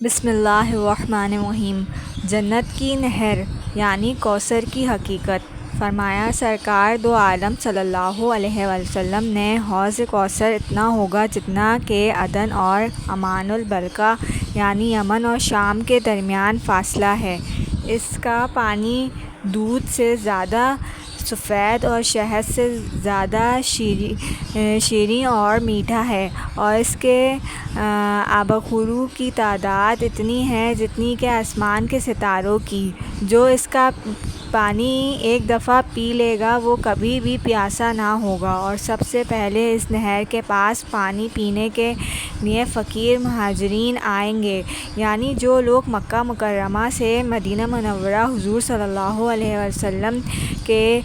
بسم اللہ الرحمن الرحیم۔ جنت کی نہر یعنی کوثر کی حقیقت۔ فرمایا سرکار دو عالم صلی اللہ علیہ وسلم نے حوض کوثر اتنا ہوگا جتنا کہ عدن اور امان البلقا یعنی یمن اور شام کے درمیان فاصلہ ہے۔ اس کا پانی دودھ سے زیادہ سفید اور شہد سے زیادہ شیریں اور میٹھا ہے، اور اس کے آبخوروں کی تعداد اتنی ہے جتنی کہ آسمان کے ستاروں کی۔ جو اس کا پانی ایک دفعہ پی لے گا وہ کبھی بھی پیاسا نہ ہوگا۔ اور سب سے پہلے اس نہر کے پاس پانی پینے کے لیے فقیر مہاجرین آئیں گے، یعنی جو لوگ مکہ مکرمہ سے مدینہ منورہ حضور صلی اللہ علیہ وسلم کے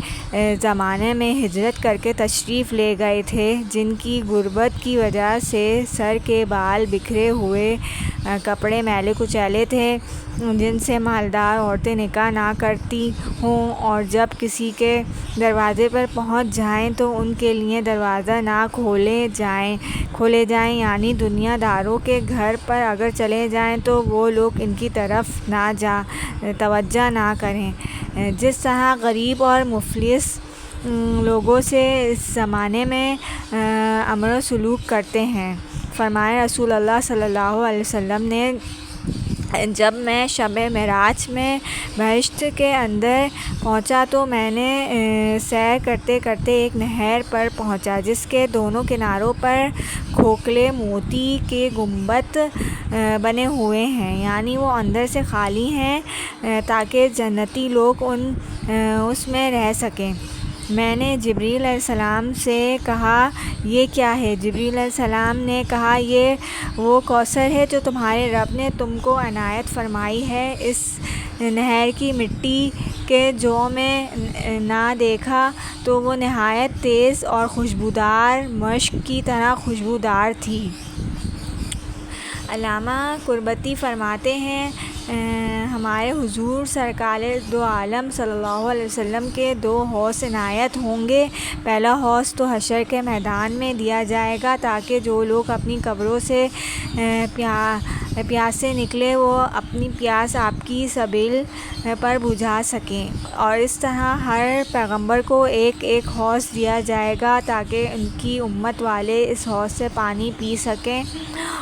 زمانے میں ہجرت کر کے تشریف لے گئے تھے، جن کی غربت کی وجہ سے سر کے بال بکھرے ہوئے، کپڑے میلے کچیلے تھے، جن سے مالدار عورتیں نکاح نہ کرتی ہوں، اور جب کسی کے دروازے پر پہنچ جائیں تو ان کے لیے دروازہ نہ کھولے جائیں، یعنی دنیا داروں کے گھر پر اگر چلے جائیں تو وہ لوگ ان کی طرف توجہ نہ کریں۔ جس طرح غریب اور مفلس لوگوں سے اس زمانے میں امر و سلوک کرتے ہیں۔ فرمایا رسول اللہ صلی اللہ علیہ وسلم نے، جب میں شب معراج میں بہشت کے اندر پہنچا تو میں نے سیر کرتے کرتے ایک نہر پر پہنچا جس کے دونوں کناروں پر کھوکھلے موتی کے گنبد بنے ہوئے ہیں، یعنی وہ اندر سے خالی ہیں تاکہ جنتی لوگ اس میں رہ سکیں۔ میں نے جبریل علیہ السلام سے کہا یہ کیا ہے؟ جبریل علیہ السلام نے کہا یہ وہ کوثر ہے جو تمہارے رب نے تم کو عنایت فرمائی ہے۔ اس نہر کی مٹی کے جو میں نہ دیکھا تو وہ نہایت تیز اور خوشبودار مشک کی طرح خوشبودار تھی۔ علامہ قرطبی فرماتے ہیں، ہمارے حضور سرکار دو عالم صلی اللہ علیہ وسلم کے دو حوض عنایت ہوں گے۔ پہلا حوض تو حشر کے میدان میں دیا جائے گا تاکہ جو لوگ اپنی قبروں سے پیاسے نکلے وہ اپنی پیاس آپ کی سبیل پر بجھا سکیں، اور اس طرح ہر پیغمبر کو ایک ایک حوض دیا جائے گا تاکہ ان کی امت والے اس حوض سے پانی پی سکیں،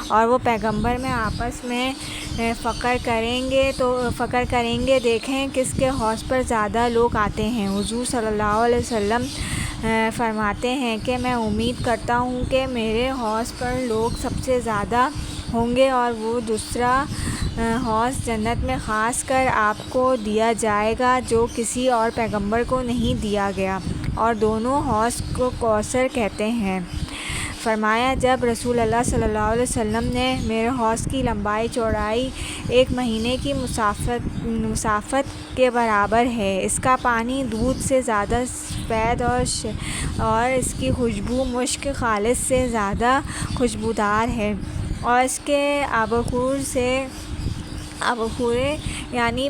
اور وہ پیغمبر میں آپس میں فخر کریں گے دیکھیں کس کے حوض پر زیادہ لوگ آتے ہیں۔ حضور صلی اللہ علیہ وسلم فرماتے ہیں کہ میں امید کرتا ہوں کہ میرے حوض پر لوگ سب سے زیادہ ہوں گے، اور وہ دوسرا حوض جنت میں خاص کر آپ کو دیا جائے گا جو کسی اور پیغمبر کو نہیں دیا گیا، اور دونوں حوض کو کوثر کہتے ہیں۔ فرمایا جب رسول اللہ صلی اللہ علیہ وسلم نے میرے حوض کی لمبائی چوڑائی 1 مہینے کی مسافت کے برابر ہے، اس کا پانی دودھ سے زیادہ سفید اور اس کی خوشبو مشک خالص سے زیادہ خوشبودار ہے، اور اس کے آبخورے یعنی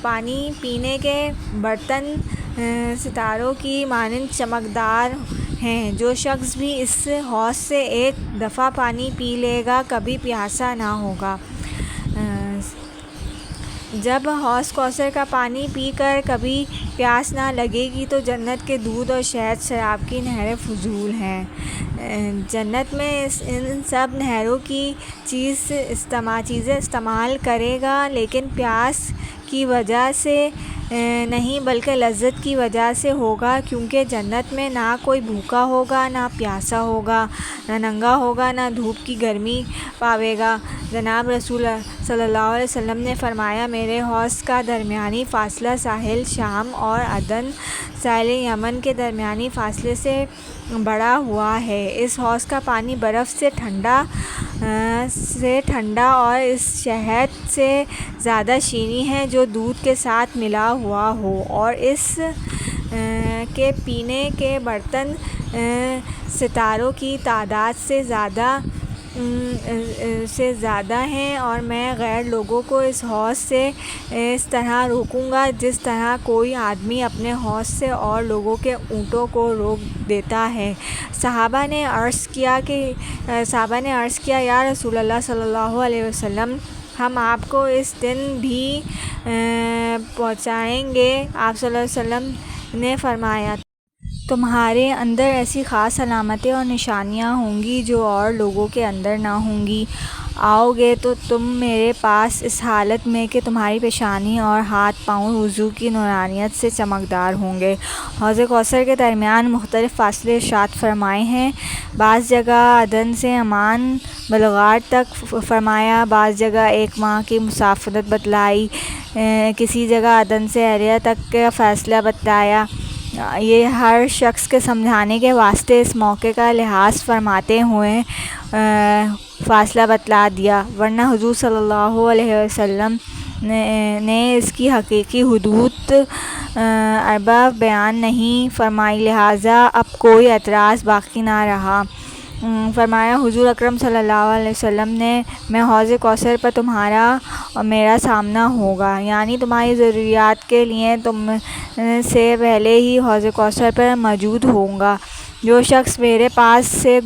پانی پینے کے برتن ستاروں کی مانند چمکدار ہیں۔ جو شخص بھی اس حوض سے ایک دفعہ پانی پی لے گا کبھی پیاسا نہ ہوگا۔ جب حوض کوثر کا پانی پی کر کبھی پیاس نہ لگے گی تو جنت کے دودھ اور شہد شراب کی نہریں فضول ہیں۔ جنت میں ان سب نہروں کی چیزیں استعمال کرے گا، لیکن پیاس کی وجہ سے نہیں بلکہ لذت کی وجہ سے ہوگا، کیونکہ جنت میں نہ کوئی بھوکا ہوگا، نہ پیاسا ہوگا، نہ ننگا ہوگا، نہ دھوپ کی گرمی پاوے گا۔ جناب رسول صلی اللہ علیہ وسلم نے فرمایا میرے حوض کا درمیانی فاصلہ ساحل شام اور عدن ساحل یمن کے درمیانی فاصلے سے بڑھا ہوا ہے۔ اس حوض کا پانی برف سے ٹھنڈا اور اس شہد سے زیادہ شیریں ہے جو دودھ کے ساتھ ملا ہوا ہو، اور اس کے پینے کے برتن ستاروں کی تعداد سے زیادہ ہیں، اور میں غیر لوگوں کو اس حوض سے اس طرح روکوں گا جس طرح کوئی آدمی اپنے حوض سے اور لوگوں کے اونٹوں کو روک دیتا ہے۔ صحابہ نے عرض کیا یا رسول اللہ صلی اللہ علیہ وسلم ہم آپ کو اس دن بھی پہنچائیں گے۔ آپ صلی اللہ علیہ وسلم نے فرمایا، تمہارے اندر ایسی خاص علامتیں اور نشانیاں ہوں گی جو اور لوگوں کے اندر نہ ہوں گی۔ آؤ گے تو تم میرے پاس اس حالت میں کہ تمہاری پیشانی اور ہاتھ پاؤں وضو کی نورانیت سے چمکدار ہوں گے۔ حوض کوثر کے درمیان مختلف فاصلے ارشاد فرمائے ہیں۔ بعض جگہ عدن سے عمان بلغار تک فرمایا، بعض جگہ 1 ماہ کی مسافرت بتلائی، کسی جگہ عدن سے اریہ تک کا فاصلہ بتایا۔ یہ ہر شخص کے سمجھانے کے واسطے اس موقع کا لحاظ فرماتے ہوئے فاصلہ بتلا دیا، ورنہ حضور صلی اللہ علیہ وسلم نے اس کی حقیقی حدود اربع بیان نہیں فرمائی، لہٰذا اب کوئی اعتراض باقی نہ رہا۔ فرمایا، حضور اکرم صلی اللہ علیہ وسلم نے، میں حوض کوثر پر تمہارا اور میرا سامنا ہوگا، یعنی تمہاری ضروریات کے لیے تم سے پہلے ہی حوض کوثر پر موجود ہوں گا۔ جو شخص میرے پاس سے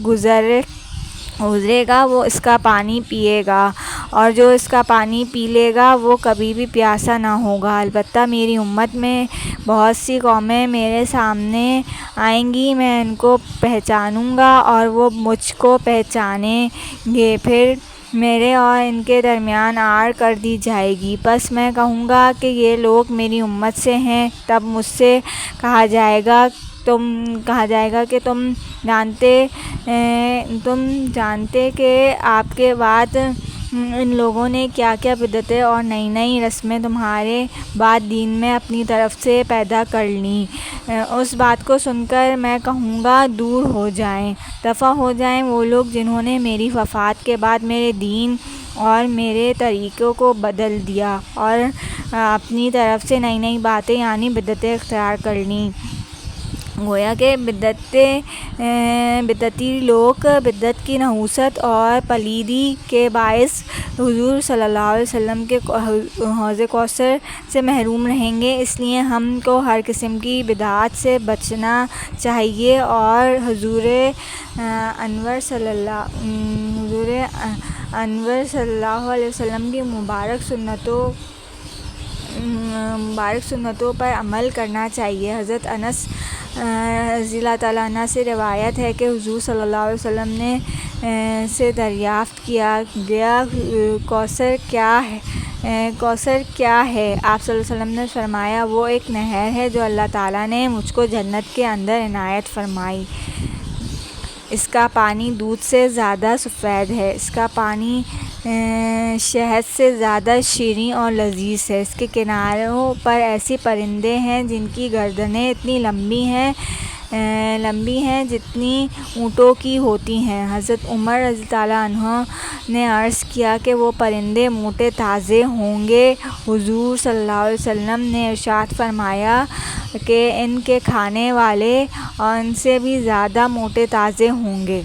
گزرے گا وہ اس کا پانی پیے گا، اور جو اس کا پانی پی لے گا وہ کبھی بھی پیاسا نہ ہوگا۔ البتہ میری امت میں بہت سی قومیں میرے سامنے آئیں گی، میں ان کو پہچانوں گا اور وہ مجھ کو پہچانیں گے، پھر میرے اور ان کے درمیان آڑ کر دی جائے گی، پس میں کہوں گا کہ یہ لوگ میری امت سے ہیں، تب مجھ سے کہا جائے گا کہ تم جانتے کہ آپ کے بعد ان لوگوں نے کیا کیا بدعتیں اور نئی نئی رسمیں تمہارے بعد دین میں اپنی طرف سے پیدا کر لیں۔ اس بات کو سن کر میں کہوں گا، دور ہو جائیں، دفع ہو جائیں وہ لوگ جنہوں نے میری وفات کے بعد میرے دین اور میرے طریقوں کو بدل دیا اور اپنی طرف سے نئی نئی باتیں یعنی بدعتیں اختیار کر لیں۔ گویا کہ بدعتی لوگ بدعت کی نحوست اور پلیدی کے باعث حضور صلی اللہ علیہ وسلم کے حوض کوثر سے محروم رہیں گے، اس لیے ہم کو ہر قسم کی بدعات سے بچنا چاہیے اور حضور انور صلی اللہ علیہ وسلم کی مبارک سنتوں پر عمل کرنا چاہیے۔ حضرت انس رضی اللہ تعالیٰ عنہ سے روایت ہے کہ حضور صلی اللہ علیہ وسلم نے سے دریافت کیا گیا، کوثر کیا ہے؟ آپ صلی اللہ علیہ وسلم نے فرمایا، وہ ایک نہر ہے جو اللہ تعالیٰ نے مجھ کو جنت کے اندر عنایت فرمائی، اس کا پانی دودھ سے زیادہ سفید ہے، اس کا پانی شہد سے زیادہ شیریں اور لذیذ ہے، اس کے کناروں پر ایسے پرندے ہیں جن کی گردنیں اتنی لمبی ہیں جتنی اونٹوں کی ہوتی ہیں۔ حضرت عمر رضی اللہ عنہ نے عرض کیا کہ وہ پرندے موٹے تازے ہوں گے؟ حضور صلی اللہ علیہ وسلم نے ارشاد فرمایا کہ ان کے کھانے والے اور ان سے بھی زیادہ موٹے تازے ہوں گے۔